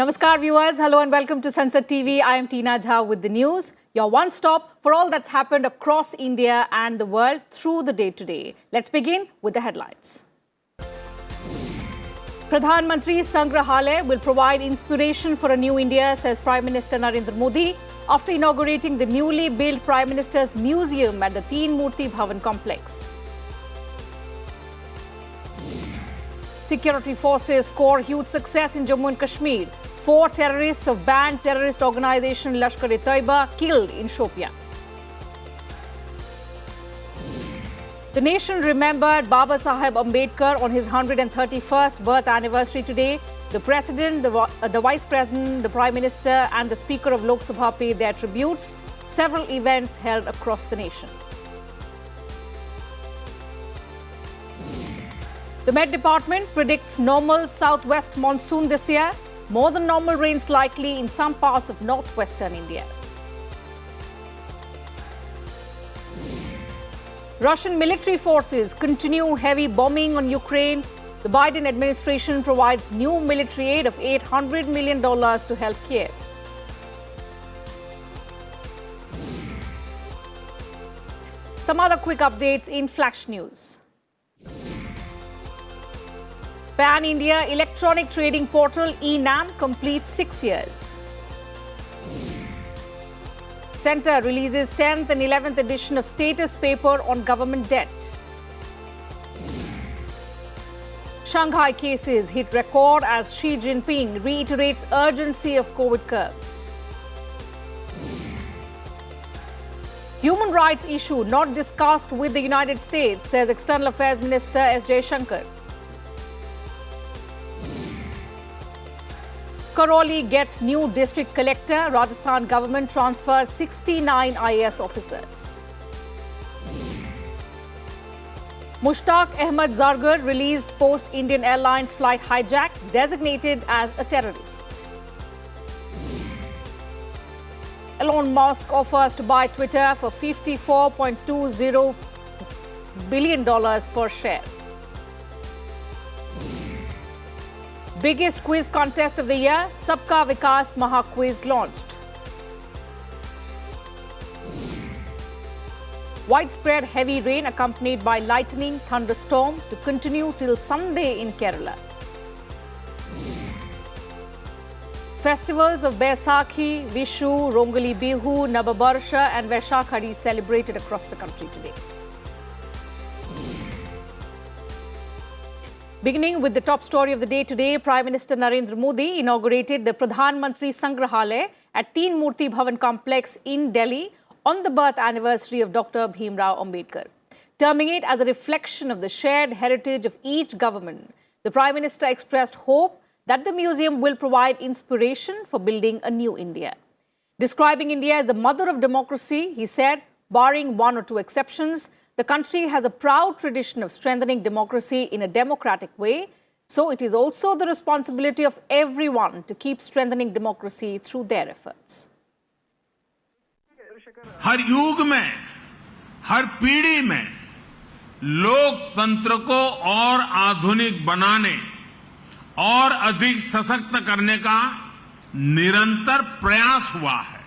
Namaskar viewers, hello and welcome to Sansad TV. I am Teena Jha with the news, your one stop for all that's happened across India and the world through the day today. Let's begin with the headlines. Pradhan Mantri Sangrahale will provide inspiration for a new India, says Prime Minister Narendra Modi after inaugurating the newly built Prime Minister's Museum at the Murthy Bhavan complex. Security forces score huge success in Jammu and Kashmir. 4 terrorists of banned terrorist organization Lashkar-e-Taiba killed in Showdown. The nation remembered Baba Saheb Ambedkar on his 131st birth anniversary today. The President, the Vice President, the Prime Minister and the Speaker of Lok Sabha paid their tributes. Several events held across the nation. The Met Department predicts normal southwest monsoon this year. More than normal rains likely in some parts of northwestern India. Russian military forces continue heavy bombing on Ukraine. The Biden administration provides new military aid of $800 million to help Kiev. Some other quick updates in flash news. Pan-India electronic trading portal eNAM completes 6 years. Centre releases 10th and 11th edition of status paper on government debt. Shanghai cases hit record as Xi Jinping reiterates urgency of COVID curbs. Human rights issue not discussed with the United States, says External Affairs Minister S. Jaishankar. Karoli gets new district collector. Rajasthan government transfers 69 IAS officers. Mushtaq Ahmad Zargar released post Indian Airlines flight hijack, designated as a terrorist. Elon Musk offers to buy Twitter for $54.20 billion per share. Biggest quiz contest of the year, Sabka Vikas Maha Quiz launched. Widespread heavy rain accompanied by lightning thunderstorm to continue till Sunday in Kerala. Festivals of Baisakhi, Vishu, Rongali Bihu, Nababarsha and Vaishakhadi celebrated across the country today. Beginning with the top story of the day today, Prime Minister Narendra Modi inaugurated the Pradhan Mantri Sangrahale at Murthy Bhavan complex in Delhi on the birth anniversary of Dr. Bhimrao Ambedkar. Terming it as a reflection of the shared heritage of each government, the Prime Minister expressed hope that the museum will provide inspiration for building a new India. Describing India as the mother of democracy, he said, barring one or two exceptions, the country has a proud tradition of strengthening democracy in a democratic way, so it is also the responsibility of everyone to keep strengthening democracy through their efforts. हर युग में, हर पीढ़ी में लोकतंत्र को और आधुनिक बनाने और अधिक सशक्त करने का निरंतर प्रयास हुआ है।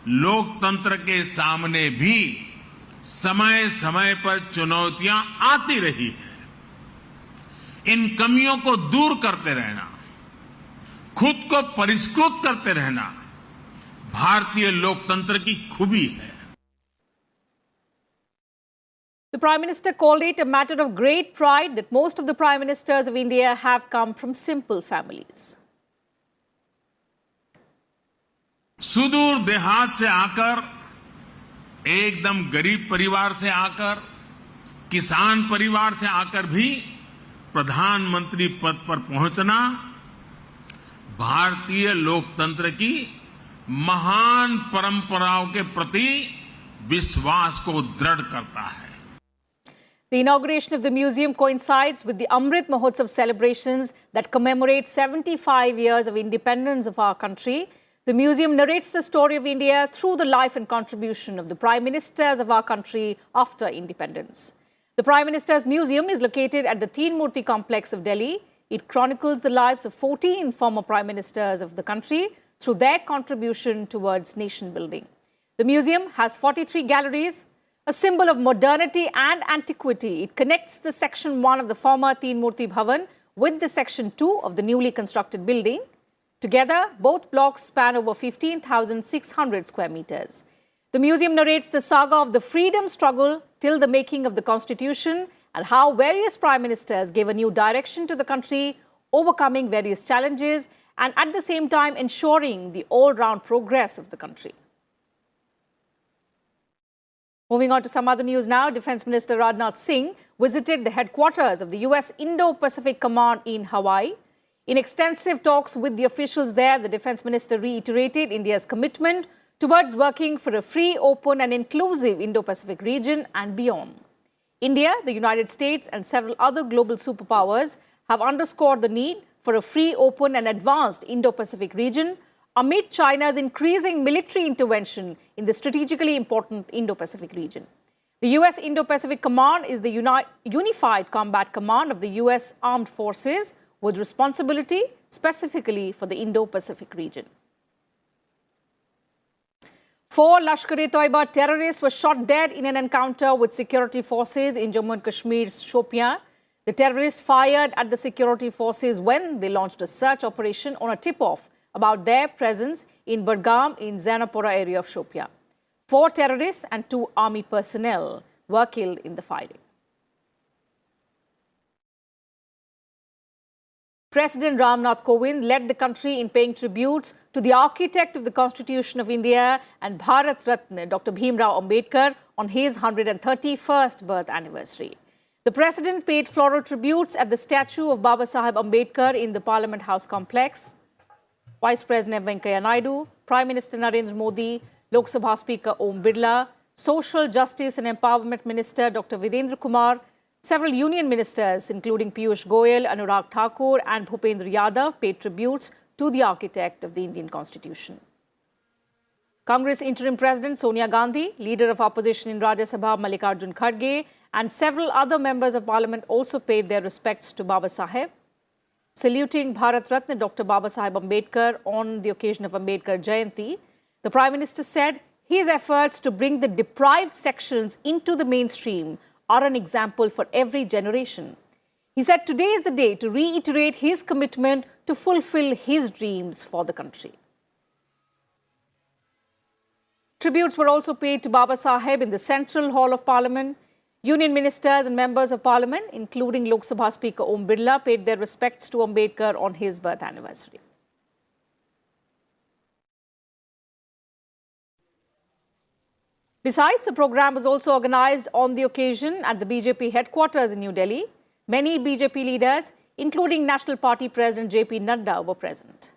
लोकतंत्र के सामने भी समय समय पर चुनौतियां आती रही हैं। इन कमियों को दूर करते रहना, खुद को परिष्कृत करते रहना भारतीय लोकतंत्र की खूबी है। The Prime Minister called it a matter of great pride that most of the Prime Ministers of India have come from simple families. सुदूर देहात से आकर, एकदम गरीब परिवार से आकर, किसान परिवार से आकर भी प्रधानमंत्री पद पर पहुंचना भारतीय लोकतंत्र की महान परंपराओं के प्रति विश्वास को दृढ़ करता है। The inauguration of the museum coincides with the Amrit Mahotsav celebrations that commemorate 75 years of independence of our country. The museum narrates the story of India through the life and contribution of the Prime Ministers of our country after independence. The Prime Minister's Museum is located at the Murthy complex of Delhi. It chronicles the lives of 14 former prime ministers of the country through their contribution towards nation building. The museum has 43 galleries, a symbol of modernity and antiquity. It connects the Section 1 of the former Teen Murthy Bhavan with the Section 2 of the newly constructed building. Together, both blocks span over 15,600 square meters. The museum narrates the saga of the freedom struggle till the making of the Constitution and how various prime ministers gave a new direction to the country, overcoming various challenges and at the same time ensuring the all-round progress of the country. Moving on to some other news now, Defense Minister Rajnath Singh visited the headquarters of the US Indo-Pacific Command in Hawaii. In extensive talks with the officials there, the Defense Minister reiterated India's commitment towards working for a free, open and inclusive Indo-Pacific region and beyond. India, the United States and several other global superpowers have underscored the need for a free, open and advanced Indo-Pacific region amid China's increasing military intervention in the strategically important Indo-Pacific region. The US Indo-Pacific Command is the unified combat command of the US Armed Forces with responsibility specifically for the Indo-Pacific region. 4 Lashkar-e-Toiba terrorists were shot dead in an encounter with security forces in Jammu and Kashmir's Shopian. The terrorists fired at the security forces when they launched a search operation on a tip-off about their presence in Budgam in Zainapura area of Shopian. 4 terrorists and 2 army personnel were killed in the fighting. President Ramnath Kovind led the country in paying tributes to the architect of the Constitution of India and Bharat Ratna, Dr. Bhimrao Ambedkar, on his 131st birth anniversary. The President paid floral tributes at the statue of Baba Saheb Ambedkar in the Parliament House complex. Vice President Venkaiah Naidu, Prime Minister Narendra Modi, Lok Sabha Speaker Om Birla, Social Justice and Empowerment Minister Dr. Virendra Kumar, several union ministers including Piyush Goyal, Anurag Thakur and Bhupendra Yadav paid tributes to the architect of the Indian Constitution. Congress Interim President Sonia Gandhi, Leader of Opposition in Rajya Sabha Mallikarjun Kharge and several other members of Parliament also paid their respects to Baba Saheb. Saluting Bharat Ratna Dr. Baba Saheb Ambedkar on the occasion of Ambedkar Jayanti, the Prime Minister said his efforts to bring the deprived sections into the mainstream are an example for every generation. He said today is the day to reiterate his commitment to fulfill his dreams for the country. Tributes were also paid to Baba Saheb in the Central Hall of Parliament. Union ministers and members of Parliament, including Lok Sabha Speaker Om Birla, paid their respects to Ambedkar on his birth anniversary. Besides, a program was also organized on the occasion at the BJP headquarters in New Delhi. Many BJP leaders, including National Party President JP Nadda, were present.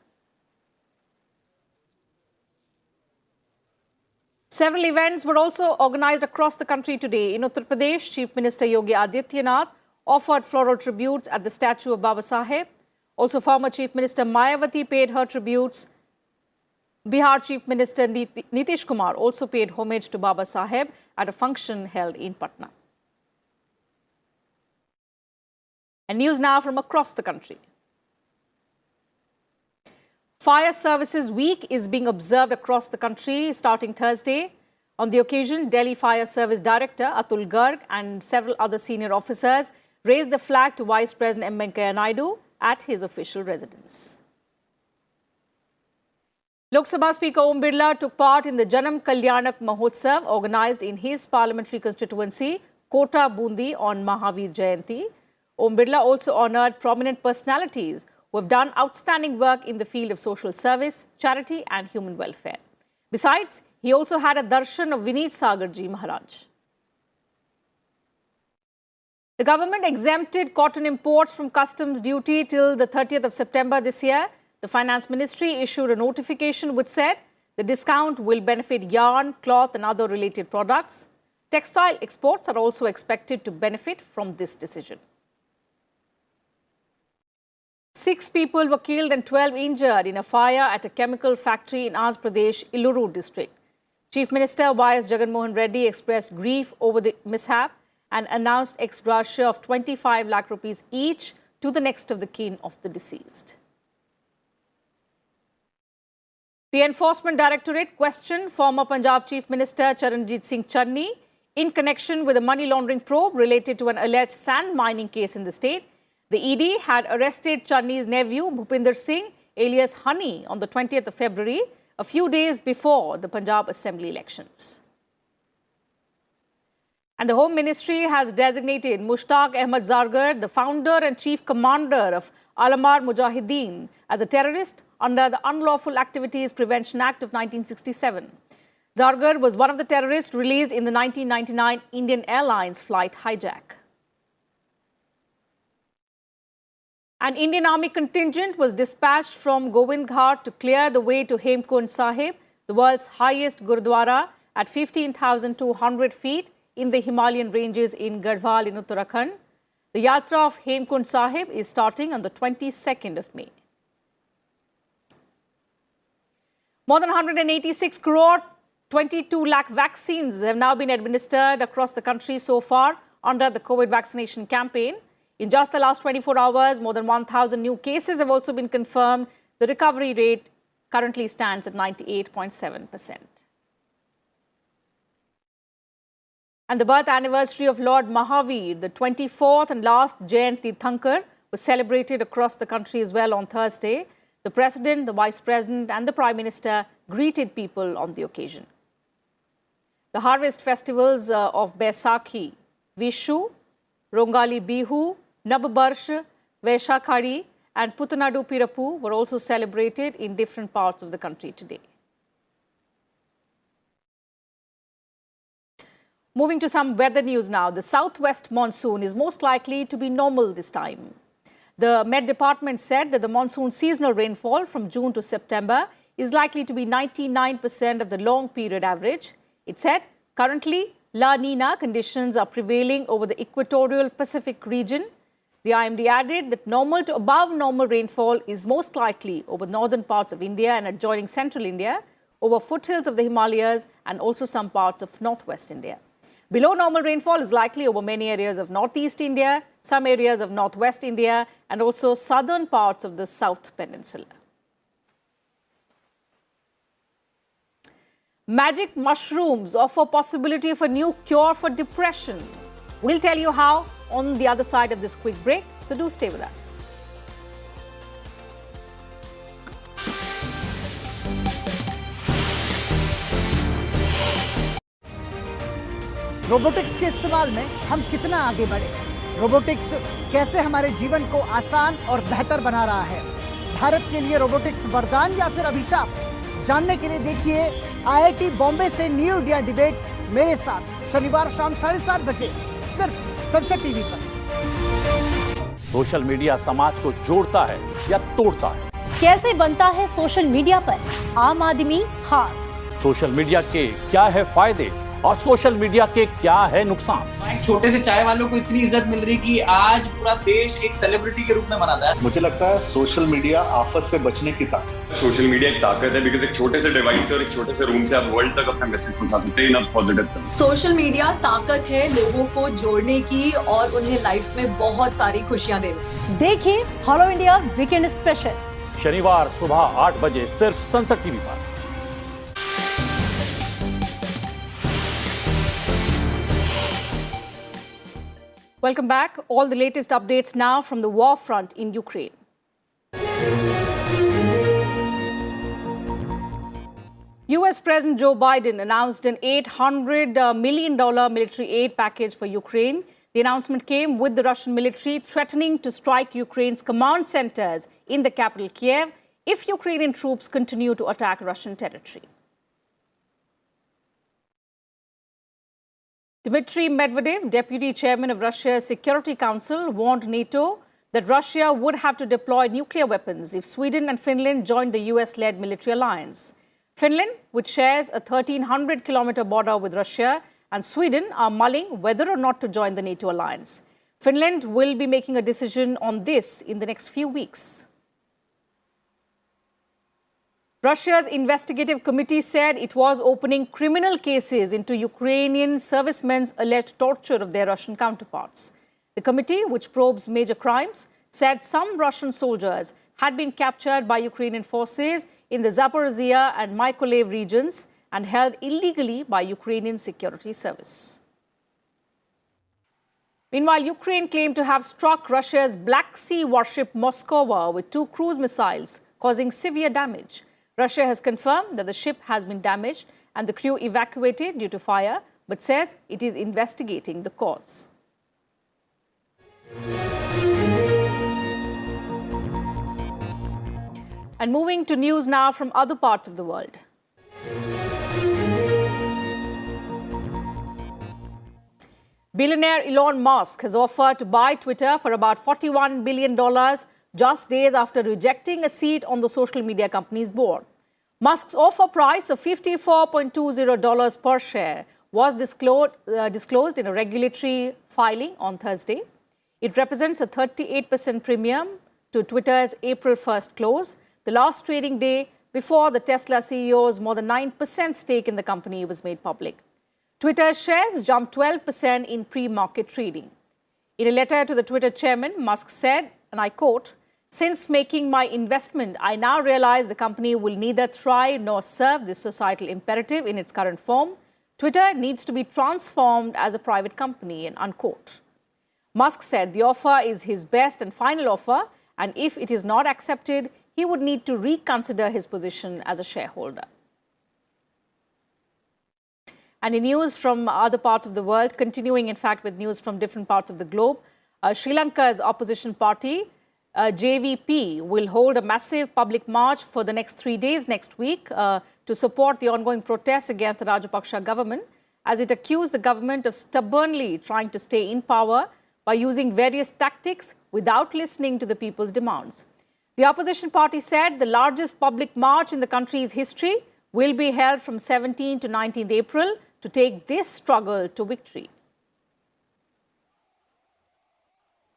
Several events were also organized across the country today. In Uttar Pradesh, Chief Minister Yogi Adityanath offered floral tributes at the statue of Baba Saheb. Also, former Chief Minister Mayawati paid her tributes. Bihar Chief Minister Nitish Kumar also paid homage to Baba Saheb at a function held in Patna. And news now from across the country. Fire Services Week is being observed across the country starting Thursday. On the occasion, Delhi Fire Service Director Atul Garg and several other senior officers raised the flag to Vice President M. Venkaiah Naidu at his official residence. Lok Sabha Speaker Om Birla took part in the Janam Kalyanak Mahotsav organized in his parliamentary constituency, Kota Bundi, on Mahavir Jayanti. Om Birla also honored prominent personalities who have done outstanding work in the field of social service, charity and human welfare. Besides, he also had a darshan of Vineet Sagarji Maharaj. The government exempted cotton imports from customs duty till the 30th of September this year. The Finance Ministry issued a notification which said the discount will benefit yarn, cloth and other related products. Textile exports are also expected to benefit from this decision. 6 people were killed and 12 injured in a fire at a chemical factory in Andhra Pradesh, Illuru district. Chief Minister Y.S. Jagan Mohan Reddy expressed grief over the mishap and announced ex gratia of 25 lakh rupees each to the next of the kin of the deceased. The Enforcement Directorate questioned former Punjab Chief Minister Charanjit Singh Channi in connection with a money laundering probe related to an alleged sand mining case in the state. The ED had arrested Channi's nephew Bhupinder Singh, alias Honey, on the 20th of February, a few days before the Punjab Assembly elections. And the Home Ministry has designated Mushtaq Ahmad Zargar, the founder and chief commander of Alamar Mujahideen, as a terrorist under the Unlawful Activities Prevention Act of 1967. Zargar was one of the terrorists released in the 1999 Indian Airlines flight hijack. An Indian Army contingent was dispatched from Govind Ghat to clear the way to Hemkund Sahib, the world's highest Gurudwara at 15,200 feet in the Himalayan ranges in Garhwal in Uttarakhand. The Yatra of Hemkund Sahib is starting on the 22nd of May. More than 186 crore 22 lakh vaccines have now been administered across the country so far under the COVID vaccination campaign. In just the last 24 hours, more than 1,000 new cases have also been confirmed. The recovery rate currently stands at 98.7%. And the birth anniversary of Lord Mahavir, the 24th and last Jain Tirthankar, was celebrated across the country as well on Thursday. The President, the Vice President and the Prime Minister greeted people on the occasion. The harvest festivals of Baisakhi, Vishu, Rongali Bihu, Nabbarsh, Vaishakhari and Putanadu Pirapu were also celebrated in different parts of the country today. Moving to some weather news now. The southwest monsoon is most likely to be normal this time. The Met Department said that the monsoon seasonal rainfall from June to September is likely to be 99% of the long period average. It said currently La Nina conditions are prevailing over the equatorial Pacific region. The IMD added that normal to above normal rainfall is most likely over northern parts of India and adjoining central India, over foothills of the Himalayas and also some parts of northwest India. Below normal rainfall is likely over many areas of northeast India, some areas of northwest India and also southern parts of the South Peninsula. Magic mushrooms offer possibility of a new cure for depression. We'll tell you how on the other side of this quick break, so do stay with us. Robotics के इस्तेमाल में हम कितना आगे बढ़े, robotics कैसे हमारे जीवन को आसान और बेहतर बना रहा है, भारत के लिए रोबोटिक्स वरदान या फिर अभिशाप, जानने के लिए देखिए IIT बॉम्बे से न्यू इंडिया डिबेट मेरे साथ शनिवार शाम 7:30 बजे सिर्फ सनसेट टीवी पर। सोशल मीडिया समाज को जोड़ता है या तोड़ता है? कैसे बनता है सोशल मीडिया पर आम आदमी खास? सोशल मीडिया के क्या है फायदे और सोशल मीडिया के क्या है नुकसान? एक छोटे से चाय वालों को इतनी इज्जत मिल रही कि आज पूरा देश एक सेलिब्रिटी के रूप में मनाता है। मुझे लगता है सोशल मीडिया आपस से बचने की ताकत। सोशल मीडिया एक ताकत है बिकॉज़ एक छोटे से डिवाइस से और एक छोटे से रूम से आप वर्ल्ड तक अपना मैसेज पहुंचा सकते हैं in a positive term. Social media ताकत है लोगों को जोड़ने की और उन्हें लाइफ में बहुत सारी खुशियां देने। देखिए हेलो इंडिया वीकेंड स्पेशल शनिवार सुबह 8 बजे सिर्फ सनसेट टीवी पर। Welcome back. All the latest updates now from the war front in Ukraine. US President Joe Biden announced an $800 million military aid package for Ukraine. The announcement came with the Russian military threatening to strike Ukraine's command centers in the capital Kiev if Ukrainian troops continue to attack Russian territory. Dmitry Medvedev, deputy chairman of Russia's Security Council, warned NATO that Russia would have to deploy nuclear weapons if Sweden and Finland joined the US-led military alliance. Finland, which shares a 1,300-kilometer border with Russia, and Sweden are mulling whether or not to join the NATO alliance. Finland will be making a decision on this in the next few weeks. Russia's investigative committee said it was opening criminal cases into Ukrainian servicemen's alleged torture of their Russian counterparts. The committee, which probes major crimes, said some Russian soldiers had been captured by Ukrainian forces in the Zaporizhia and Mykolaiv regions and held illegally by Ukrainian security service. Meanwhile, Ukraine claimed to have struck Russia's Black Sea warship Moskova with 2 cruise missiles, causing severe damage. Russia has confirmed that the ship has been damaged and the crew evacuated due to fire, but says it is investigating the cause. And moving to news now from other parts of the world. Billionaire Elon Musk has offered to buy Twitter for about $41 billion just days after rejecting a seat on the social media company's board. Musk's offer price of $54.20 per share was disclosed in a regulatory filing on Thursday. It represents a 38% premium to Twitter's April 1st close, the last trading day before the Tesla CEO's more than 9% stake in the company was made public. Twitter's shares jumped 12% in pre-market trading. In a letter to the Twitter chairman, Musk said, and I quote, "Since making my investment, I now realize the company will neither thrive nor serve this societal imperative in its current form. Twitter needs to be transformed as a private company," and unquote. Musk said the offer is his best and final offer, and if it is not accepted, he would need to reconsider his position as a shareholder. And in news from other parts of the world, continuing in fact with news from different parts of the globe, Sri Lanka's opposition party, JVP, will hold a massive public march for the next 3 days next week to support the ongoing protest against the Rajapaksa government, as it accused the government of stubbornly trying to stay in power by using various tactics without listening to the people's demands. The opposition party said the largest public march in the country's history will be held from 17th to 19th April to take this struggle to victory.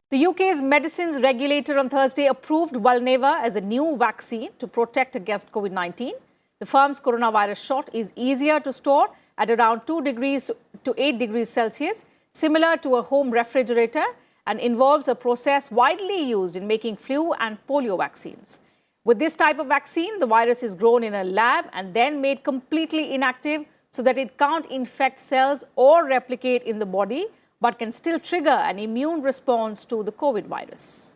The UK's medicines regulator on Thursday approved Valneva as a new vaccine to protect against COVID-19. The firm's coronavirus shot is easier to store at around 2 degrees to 8 degrees Celsius, similar to a home refrigerator, and involves a process widely used in making flu and polio vaccines. With this type of vaccine, the virus is grown in a lab and then made completely inactive so that it can't infect cells or replicate in the body, but can still trigger an immune response to the COVID virus.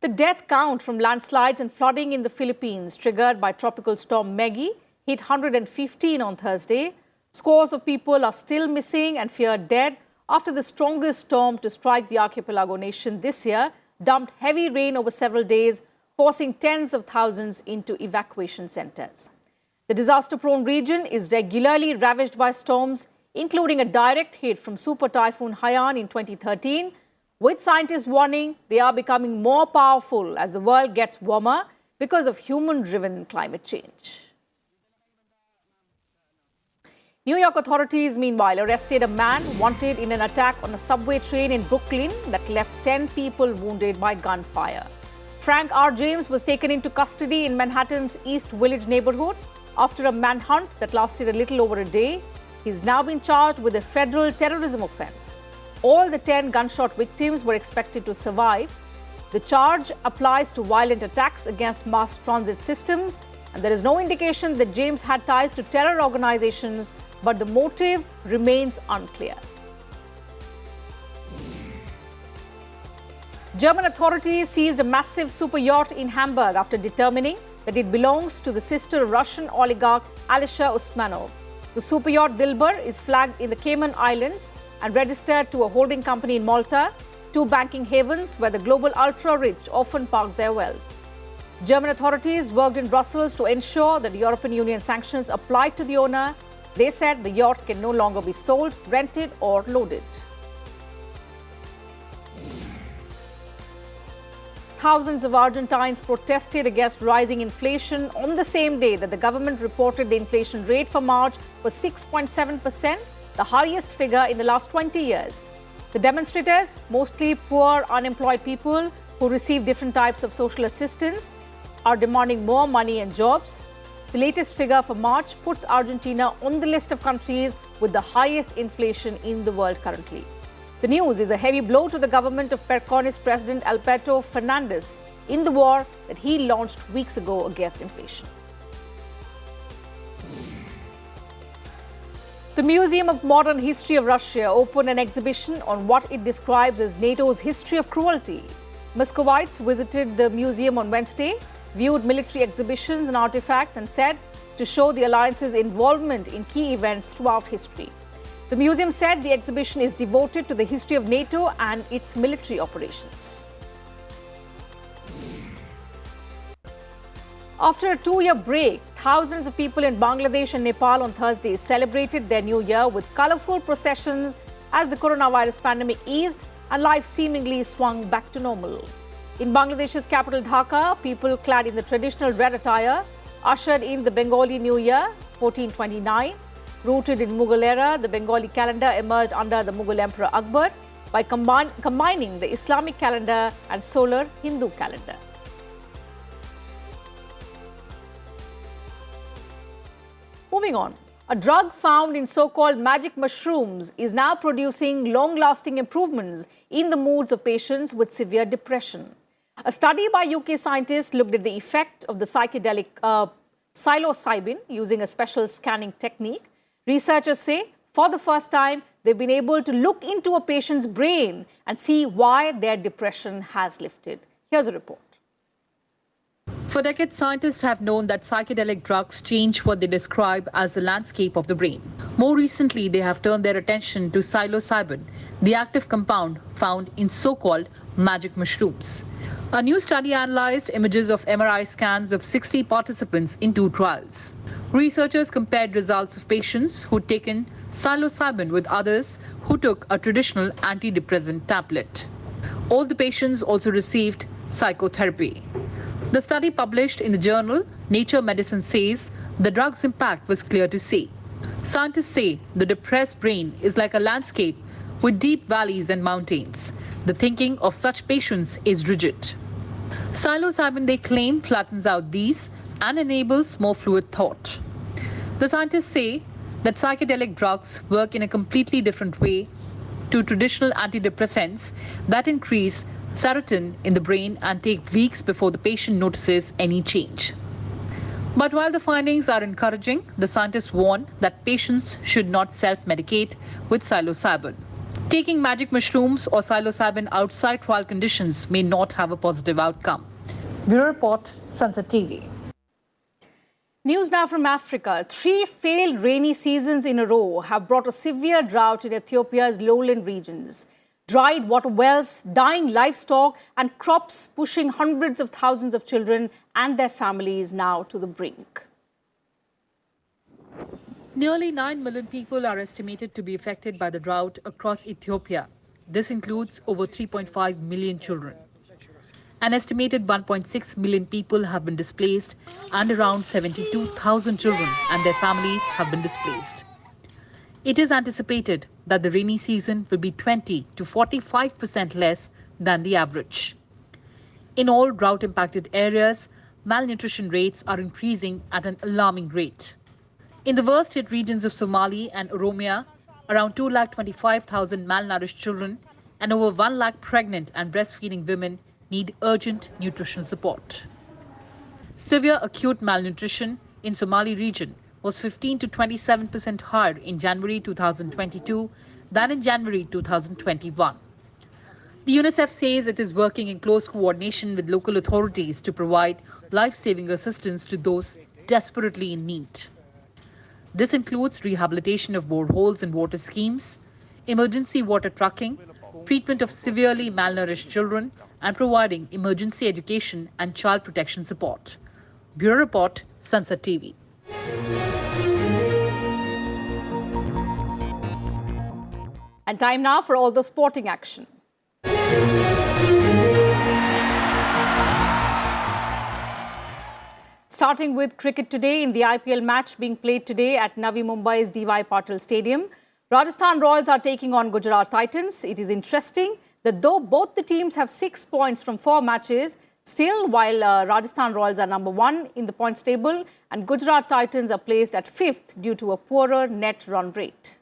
The death count from landslides and flooding in the Philippines triggered by Tropical Storm Maggie hit 115 on Thursday. Scores of people are still missing and feared dead after the strongest storm to strike the archipelago nation this year dumped heavy rain over several days, forcing tens of thousands into evacuation centers. The disaster-prone region is regularly ravaged by storms, including a direct hit from Super Typhoon Haiyan in 2013, with scientists warning they are becoming more powerful as the world gets warmer because of human-driven climate change. New York authorities, meanwhile, arrested a man wanted in an attack on a subway train in Brooklyn that left 10 people wounded by gunfire. Frank R. James was taken into custody in Manhattan's East Village neighborhood after a manhunt that lasted a little over a day. He's now been charged with a federal terrorism offense. All the 10 gunshot victims were expected to survive. The charge applies to violent attacks against mass transit systems, and there is no indication that James had ties to terror organizations, but the motive remains unclear. German authorities seized a massive super yacht in Hamburg after determining that it belongs to the sister Russian oligarch Alisher Usmanov. The super yacht Dilber is flagged in the Cayman Islands and registered to a holding company in Malta, 2 banking havens where the global ultra-rich often park their wealth. German authorities worked in Brussels to ensure that European Union sanctions applied to the owner. They said the yacht can no longer be sold, rented or loaded. Thousands of Argentines protested against rising inflation on the same day that the government reported the inflation rate for March was 6.7%, the highest figure in the last 20 years. The demonstrators, mostly poor, unemployed people who receive different types of social assistance, are demanding more money and jobs. The latest figure for March puts Argentina on the list of countries with the highest inflation in the world currently. The news is a heavy blow to the government of Percon's President Alberto Fernandez in the war that he launched weeks ago against inflation. The Museum of Modern History of Russia opened an exhibition on what it describes as NATO's history of cruelty. Muscovites visited the museum on Wednesday, viewed military exhibitions and artifacts, and said to show the alliance's involvement in key events throughout history. The museum said the exhibition is devoted to the history of NATO and its military operations. After a 2-year break, thousands of people in Bangladesh and Nepal on Thursday celebrated their new year with colorful processions as the coronavirus pandemic eased and life seemingly swung back to normal. In Bangladesh's capital Dhaka, people clad in the traditional red attire ushered in the Bengali New Year 1429. Rooted in Mughal era, the Bengali calendar emerged under the Mughal Emperor Akbar by combining the Islamic calendar and solar Hindu calendar. Moving on, a drug found in so-called magic mushrooms is now producing long-lasting improvements in the moods of patients with severe depression. A study by UK scientists looked at the effect of the psychedelic psilocybin using a special scanning technique. Researchers say for the first time, they've been able to look into a patient's brain and see why their depression has lifted. Here's a report. For decades, scientists have known that psychedelic drugs change what they describe as the landscape of the brain. More recently, they have turned their attention to psilocybin, the active compound found in so-called magic mushrooms. A new study analyzed images of MRI scans of 60 participants in 2 trials. Researchers compared results of patients who'd taken psilocybin with others who took a traditional antidepressant tablet. All the patients also received psychotherapy. The study published in the journal Nature Medicine says the drug's impact was clear to see. Scientists say the depressed brain is like a landscape with deep valleys and mountains. The thinking of such patients is rigid. Psilocybin, they claim, flattens out these and enables more fluid thought. The scientists say that psychedelic drugs work in a completely different way to traditional antidepressants that increase serotonin in the brain and take weeks before the patient notices any change. But while the findings are encouraging, the scientists warn that patients should not self-medicate with psilocybin. Taking magic mushrooms or psilocybin outside trial conditions may not have a positive outcome. Bureau Report, Sansad TV. News now from Africa. 3 failed rainy seasons in a row have brought a severe drought in Ethiopia's lowland regions. Dried water wells, dying livestock, and crops pushing hundreds of thousands of children and their families now to the brink. Nearly 9 million people are estimated to be affected by the drought across Ethiopia. This includes over 3.5 million children. An estimated 1.6 million people have been displaced, and around 72,000 children and their families have been displaced. It is anticipated that the rainy season will be 20 to 45% less than the average. In all drought-impacted areas, malnutrition rates are increasing at an alarming rate. In the worst-hit regions of Somali and Oromia, around 225,000 malnourished children and over 1 lakh pregnant and breastfeeding women need urgent nutrition support. Severe acute malnutrition in Somali region was 15 to 27% higher in January 2022 than in January 2021. The UNICEF says it is working in close coordination with local authorities to provide life-saving assistance to those desperately in need. This includes rehabilitation of boreholes and water schemes, emergency water trucking, treatment of severely malnourished children, and providing emergency education and child protection support. Bureau Report, Sansad TV. And time now for all the sporting action. Starting with cricket today in the IPL match being played today at Navi Mumbai's D.Y. Patil Stadium. Rajasthan Royals are taking on Gujarat Titans. It is interesting that though both the teams have 6 points from 4 matches, still while Rajasthan Royals are number 1 in the points table and Gujarat Titans are placed at 5th due to a poorer net run rate.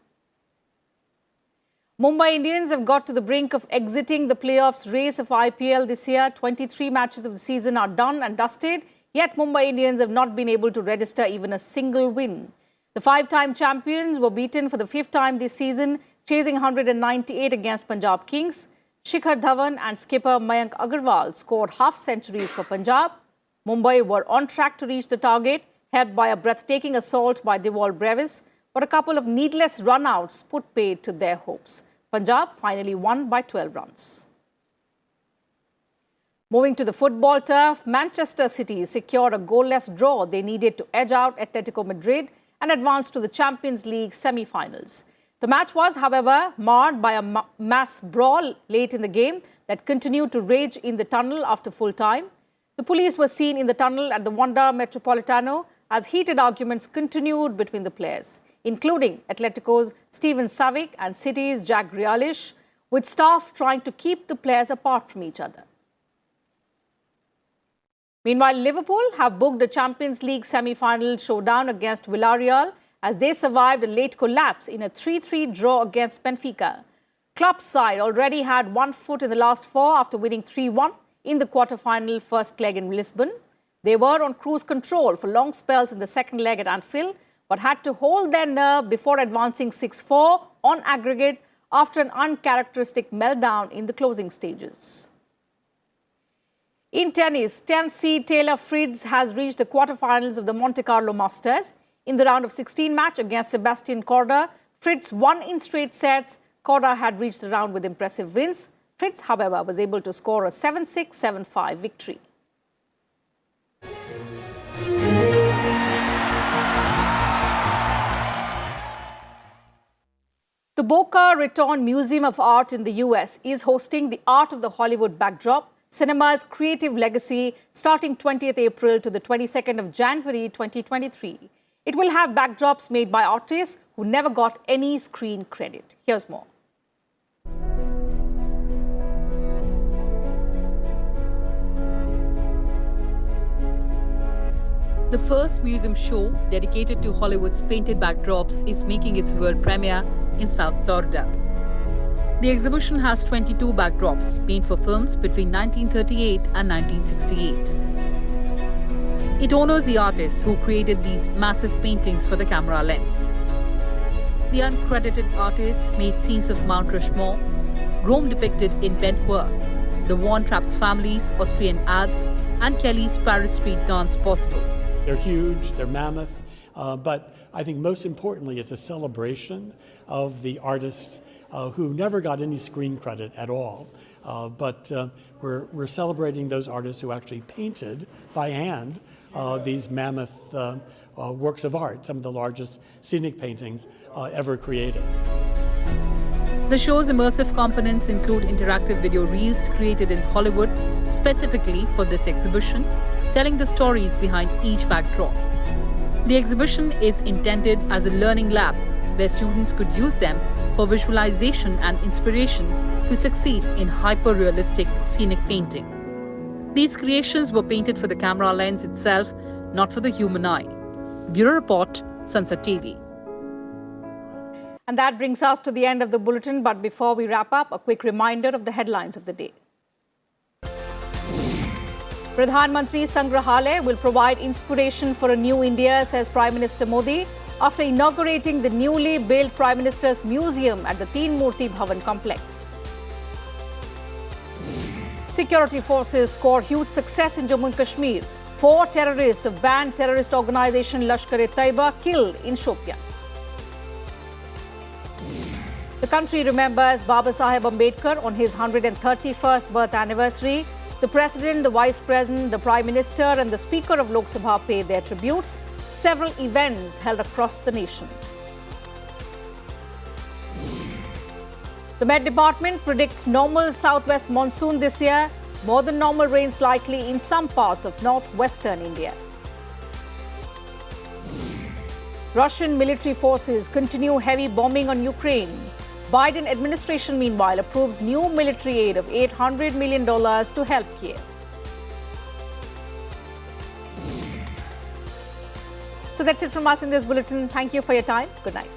Mumbai Indians have got to the brink of exiting the playoffs race of IPL this year. 23 matches of the season are done and dusted, yet Mumbai Indians have not been able to register even a single win. The five-time champions were beaten for the fifth time this season, chasing 198 against Punjab Kings. Shikhar Dhawan and skipper Mayank Agarwal scored half-centuries for Punjab. Mumbai were on track to reach the target, helped by a breathtaking assault by Dewald Brevis, but a couple of needless run-outs put paid to their hopes. Punjab finally won by 12 runs. Moving to the football turf, Manchester City secured a goalless draw they needed to edge out Atletico Madrid and advance to the Champions League semi-finals. The match was, however, marred by a mass brawl late in the game that continued to rage in the tunnel after full time. The police were seen in the tunnel at the Wanda Metropolitano as heated arguments continued between the players, including Atletico's Steven Savic and City's Jack Grealish, with staff trying to keep the players apart from each other. Meanwhile, Liverpool have booked a Champions League semi-final showdown against Villarreal as they survived a late collapse in a 3-3 draw against Benfica. Club's side already had 1 foot in the last four after winning 3-1 in the quarter-final first leg in Lisbon. They were on cruise control for long spells in the second leg at Anfield, but had to hold their nerve before advancing 6-4 on aggregate after an uncharacteristic meltdown in the closing stages. In tennis, 10th seed Taylor Fritz has reached the quarterfinals of the Monte Carlo Masters. In the round of 16 match against Sebastian Korda, Fritz won in straight sets. Korda had reached the round with impressive wins. Fritz, however, was able to score a 7-6, 7-5 victory. The Boca Raton Museum of Art in the US is hosting the Art of the Hollywood Backdrop, cinema's creative legacy, starting 20th April to the 22nd of January 2023. It will have backdrops made by artists who never got any screen credit. Here's more. The first museum show dedicated to Hollywood's painted backdrops is making its world premiere in South Florida. The exhibition has 22 backdrops made for films between 1938 and 1968. It honors the artists who created these massive paintings for the camera lens. The uncredited artists made scenes of Mount Rushmore, Rome depicted in Ben Hur, the Von Trapp's family's Austrian Alps, and Kelly's Paris Street dance possible. They're huge, they're mammoth, but I think most importantly it's a celebration of the artists who never got any screen credit at all. But we're celebrating those artists who actually painted by hand these mammoth works of art, some of the largest scenic paintings ever created. The show's immersive components include interactive video reels created in Hollywood specifically for this exhibition, telling the stories behind each backdrop. The exhibition is intended as a learning lab where students could use them for visualization and inspiration to succeed in hyper-realistic scenic painting. These creations were painted for the camera lens itself, not for the human eye. Bureau Report, Sansad TV. And that brings us to the end of the bulletin. But before we wrap up, a quick reminder of the headlines of the day. Pradhan Mantri Sangrahale will provide inspiration for a new India, says Prime Minister Modi, after inaugurating the newly built Prime Minister's Museum at the Teena Jha Bhavan complex. Security forces score huge success in Jammu and Kashmir. 4 terrorists of banned terrorist organization Lashkar-e-Taiba killed in Shopian. The country remembers Baba Saheb Ambedkar on his 131st birth anniversary. The President, the Vice President, the Prime Minister and the Speaker of Lok Sabha paid their tributes. Several events held across the nation. The Met Department predicts normal southwest monsoon this year. More than normal rains likely in some parts of northwestern India. Russian military forces continue heavy bombing on Ukraine. Biden administration, meanwhile, approves new military aid of $800 million to help Kiev. So that's it from us in this bulletin. Thank you for your time. Good night.